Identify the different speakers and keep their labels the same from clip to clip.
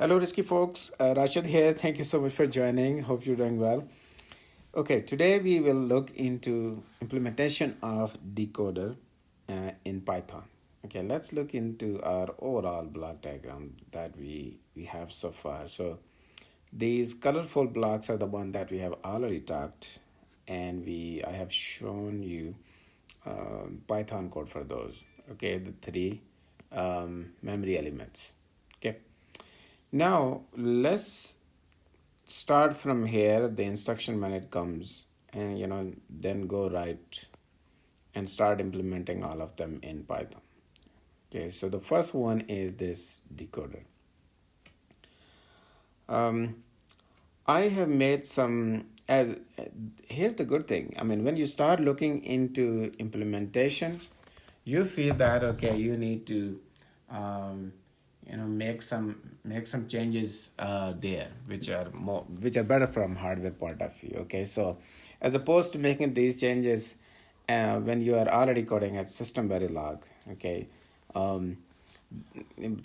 Speaker 1: Hello, risky folks. Rashid here. Thank you so much for joining. Hope you're doing well. Okay, today we will look into implementation of decoder in Python. Okay, let's look into our overall block diagram that we have so far. So these colorful blocks are the one that we have already talked, and I have shown you Python code for those. Okay, the three memory elements. Okay. Now let's start from here, the instruction when it comes, and then go right and start implementing all of them in Python. Okay, so the first one is this decoder. I have made some as here's the good thing. I mean, when you start looking into implementation, you feel that okay, you need to make some changes there, which are better from hardware point of view. Okay, so as opposed to making these changes when you are already coding at system verilog, okay, um,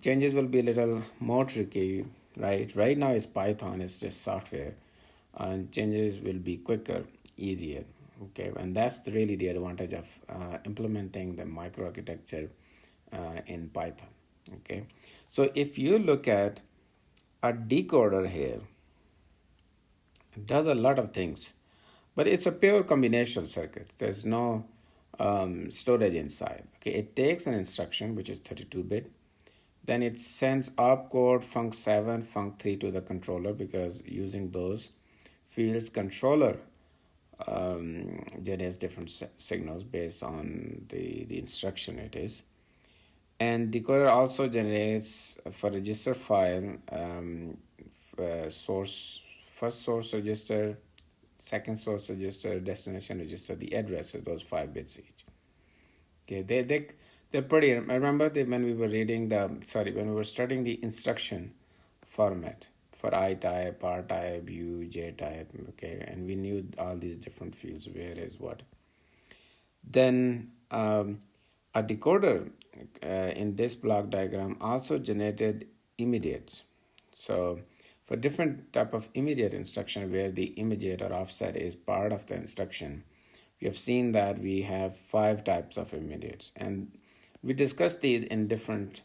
Speaker 1: changes will be a little more tricky. Right now it's Python, it's just software, and changes will be quicker, easier. Okay, and that's really the advantage of implementing the microarchitecture in Python. Okay, so if you look at a decoder here, it does a lot of things, but it's a pure combinational circuit. There's no storage inside. Okay, it takes an instruction which is 32-bit, then it sends opcode func7 func3 to the controller, because using those fields, controller generates different signals based on the instruction it is. And decoder also generates for register file first source register, second source register, destination register, the address of those 5 bits each. Okay, they're pretty. I remember when we were when we were studying the instruction format for I type, R type, U, J type. Okay, and we knew all these different fields, where is what. Then a decoder in this block diagram also generated immediates. So for different type of immediate instruction where the immediate or offset is part of the instruction, we have seen that we have 5 types of immediates, and we discussed these in different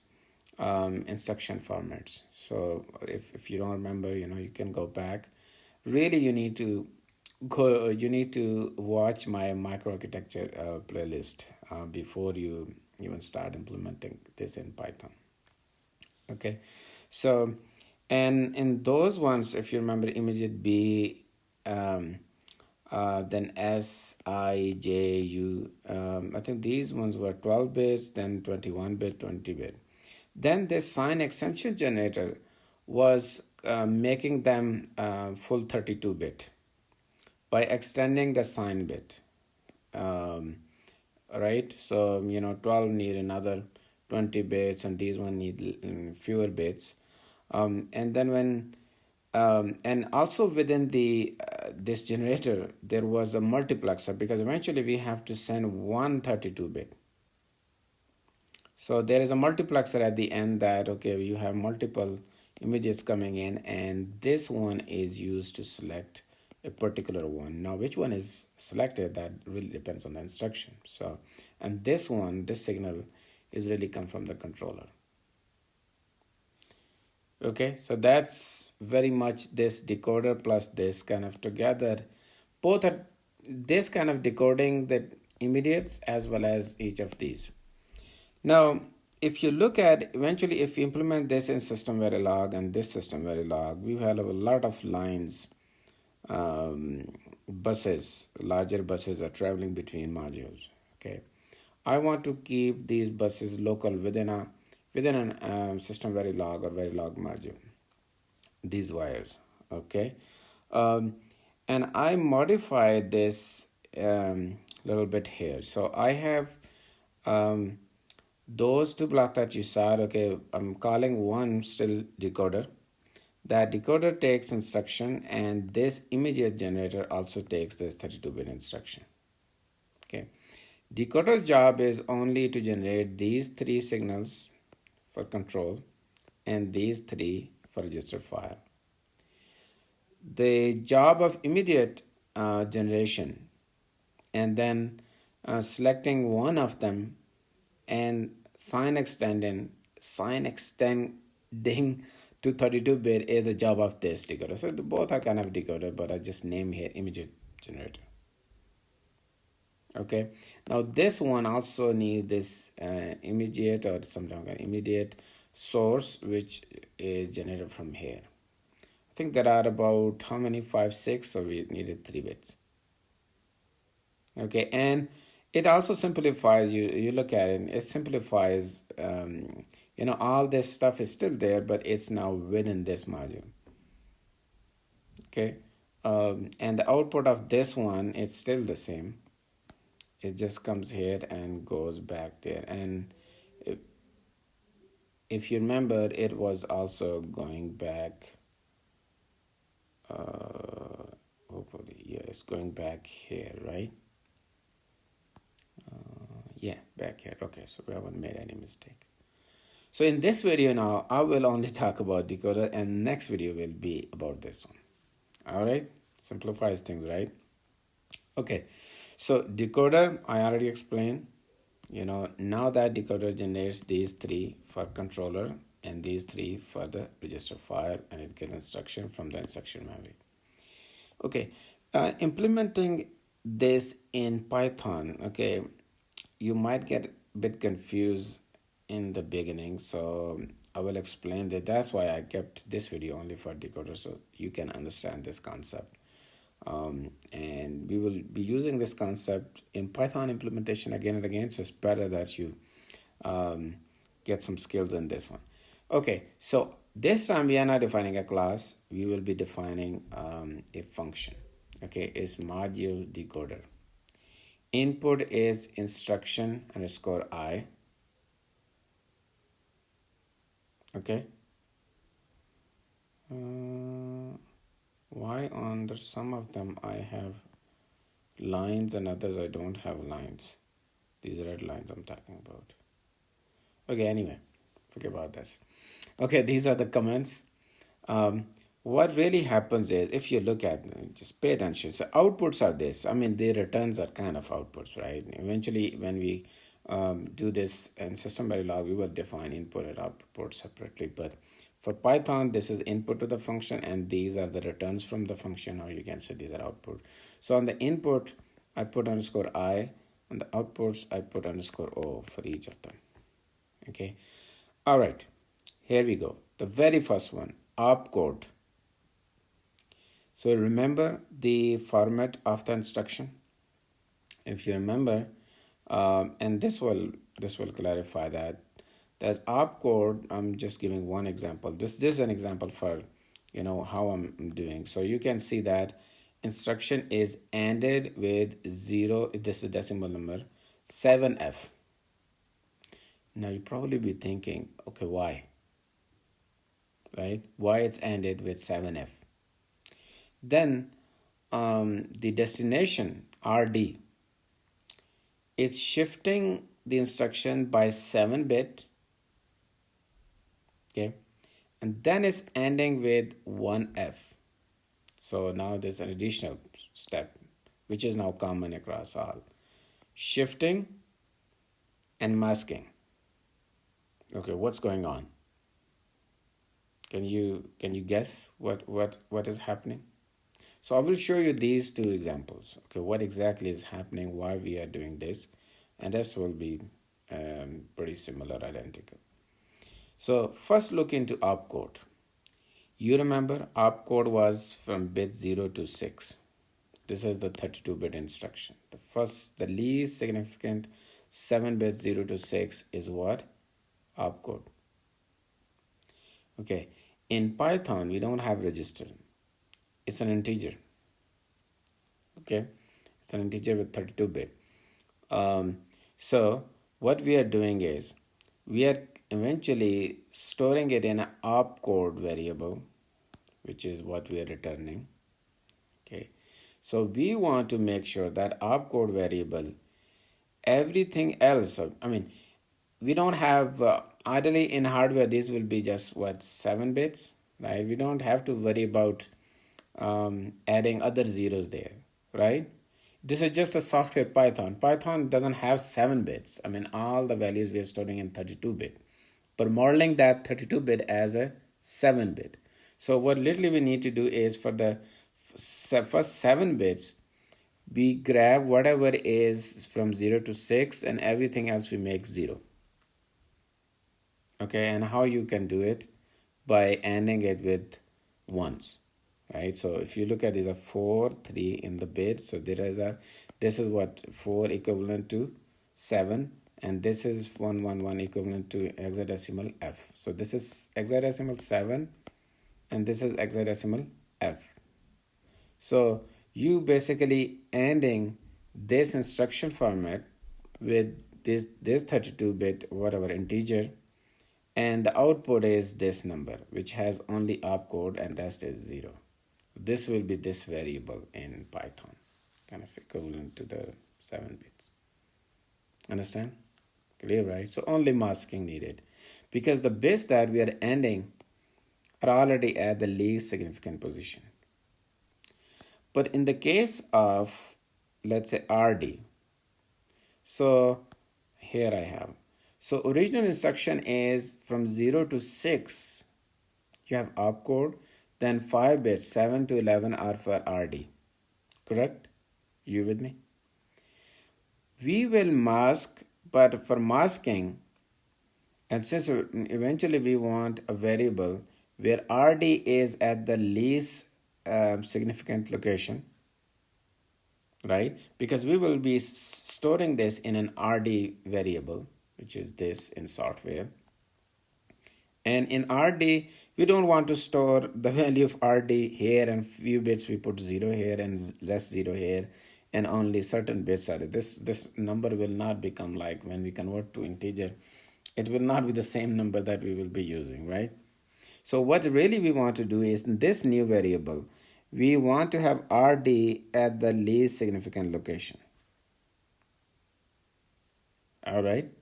Speaker 1: instruction formats. So if you don't remember, you can go back. Really, you need to watch my microarchitecture playlist before you even start implementing this in Python. Okay, so and in those ones, if you remember, immediate B, then S, I, J, U. I think these ones were 12 bits, then 21-bit, 20-bit. Then this sign extension generator was making them full 32-bit by extending the sign bit. Right? So, 12 need another 20 bits, and these one need fewer bits. And then and also within this generator, there was a multiplexer, because eventually we have to send one 32-bit. So there is a multiplexer at the end that, okay, you have multiple images coming in, and this one is used to select a particular one. Now, which one is selected, that really depends on the instruction. So, and this signal is really come from the controller. Okay, so that's very much this decoder plus this kind of together. Both are this kind of decoding the immediates as well as each of these. Now, if you look at eventually, if you implement this in system verilog and this system verilog, we have a lot of lines, buses, larger buses are traveling between modules. Okay, I want to keep these buses local within a system verilog or verilog module, these wires. Okay, and I modified this little bit here. So I have those 2 blocks that you saw. Okay, I'm calling one still decoder. That decoder takes instruction, and this immediate generator also takes this 32-bit instruction. Okay, decoder's job is only to generate these 3 signals for control and these 3 for register file. The job of immediate generation and then selecting one of them and sign extending to 32-bit is the job of this decoder. So both are kind of decoder, but I just name here immediate generator. Okay, now this one also needs this immediate or something like immediate source, which is generated from here. I think there are about how many 5 6, so we needed 3 bits. Okay, and it also simplifies, you look at it, it simplifies, all this stuff is still there, but it's now within this module. Okay, and the output of this one is still the same. It just comes here and goes back there. And if you remember, it was also going back, hopefully, yeah, it's going back here, right? Yeah, back here. Okay, so we haven't made any mistake. So in this video now, I will only talk about decoder, and next video will be about this one. All right, simplifies things, right? Okay, so decoder, I already explained. Now that decoder generates these 3 for controller and these 3 for the register file, and it gets instruction from the instruction memory. Okay, implementing this in Python, okay, you might get a bit confused in the beginning, so I will explain that. That's why I kept this video only for decoder, so you can understand this concept. And we will be using this concept in Python implementation again and again, so it's better that you get some skills in this one. Okay, so this time we are not defining a class, we will be defining a function. Okay, it's module decoder. Input is instruction underscore I. Okay. Why under some of them I have lines and others I don't have lines? These red lines I'm talking about. Okay, anyway, forget about this. Okay, these are the comments. What really happens is, if you look at, just pay attention. So outputs are this. I mean, the returns are kind of outputs, right? Eventually, when we do this in system Verilog, we will define input and output separately. But for Python, this is input to the function, and these are the returns from the function, or you can say these are output. So on the input, I put underscore I. On the outputs, I put underscore O for each of them. Okay. All right. Here we go. The very first one, opcode. So remember the format of the instruction. If you remember, and this will clarify that. There's opcode. I'm just giving one example. This is an example for how I'm doing. So you can see that instruction is ended with 0. This is decimal number 7F. Now you probably be thinking, okay, why? Right? Why it's ended with 7F? Then the destination RD is shifting the instruction by 7-bit. Okay, and then it's ending with 1F. So now there's an additional step, which is now common across all. Shifting and masking. Okay, what's going on? Can you guess what is happening? So I will show you these 2 examples. Okay, what exactly is happening, why we are doing this, and this will be pretty similar, identical. So first look into opcode. You remember opcode was from bit 0 to 6. This is the 32-bit instruction. The least significant 7 bits 0 to 6 is what? Opcode. Okay, in Python we don't have register. It's an integer. Okay, it's an integer with 32-bit. So what we are doing is we are eventually storing it in an opcode variable, which is what we are returning. Okay, so we want to make sure that opcode variable, everything else, we don't have ideally in hardware, these will be just 7 bits. right? We don't have to worry about adding other zeros there, right? This is just a software Python. Python doesn't have 7 bits. I mean, all the values we are storing in 32-bit. But modeling that 32-bit as a 7-bit. So what literally we need to do is for the first 7 bits, we grab whatever is from 0 to 6 and everything else we make 0. Okay, and how you can do it? By ending it with ones, right? So if you look at these are 4, 3 in the bit. So this is what 4 equivalent to 7, and this is 111 equivalent to hexadecimal F. So this is hexadecimal 7 and this is hexadecimal F. So you basically ending this instruction format with this 32-bit whatever integer, and the output is this number which has only opcode and rest is 0. This will be this variable in Python, kind of equivalent to the 7 bits. Understand? Clear, right? So only masking needed because the bits that we are ending are already at the least significant position. But in the case of, let's say, RD, so here I have. So original instruction is from 0 to 6, you have opcode, then 5 bits, 7 to 11 are for RD. Correct? You with me? We will mask, but for masking, and since eventually we want a variable where RD is at the least significant location, right? Because we will be storing this in an RD variable, which is this in software. And in RD, we don't want to store the value of RD here and few bits we put 0 here and less 0 here and only certain bits are this number will not become like when we convert to integer, it will not be the same number that we will be using, right? So what really we want to do is in this new variable, we want to have RD at the least significant location. All right.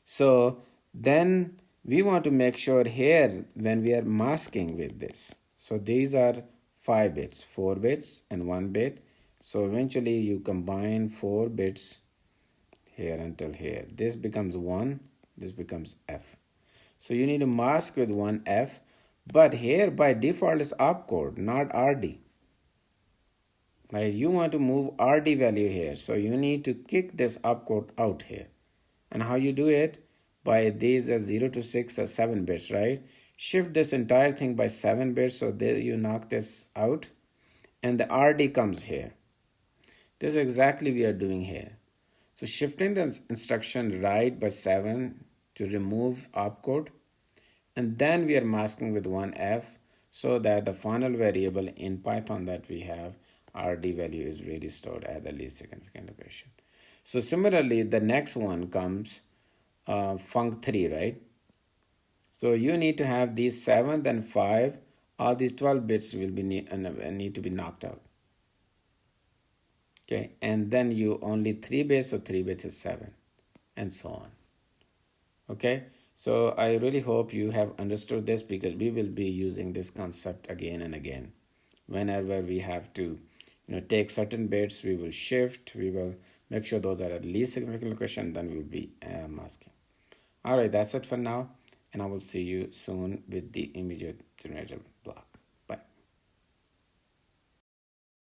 Speaker 1: So then we want to make sure here when we are masking with this. So these are 5 bits, 4 bits and 1 bit. So eventually you combine 4 bits here until here. This becomes 1, this becomes F. So you need to mask with 1F, but here by default is opcode, not RD. Right? You want to move RD value here. So you need to kick this opcode out here. And how you do it? By these as 0 to 6 as 7 bits, right? Shift this entire thing by 7 bits, so there you knock this out. And the RD comes here. This is exactly what we are doing here. So shifting the instruction right by 7 to remove opcode. And then we are masking with 1F so that the final variable in Python that we have, RD value is really stored at the least significant location. So similarly, the next one comes func3, right? So you need to have these 7, then 5, all these 12 bits will be need to be knocked out. Okay, and then you only 3 bits, so 3 bits is 7, and so on. Okay, so I really hope you have understood this because we will be using this concept again and again. Whenever we have to, take certain bits, we will shift, we will make sure those are at least significant location, then we will be masking. All right, that's it for now, and I will see you soon with the image generator block.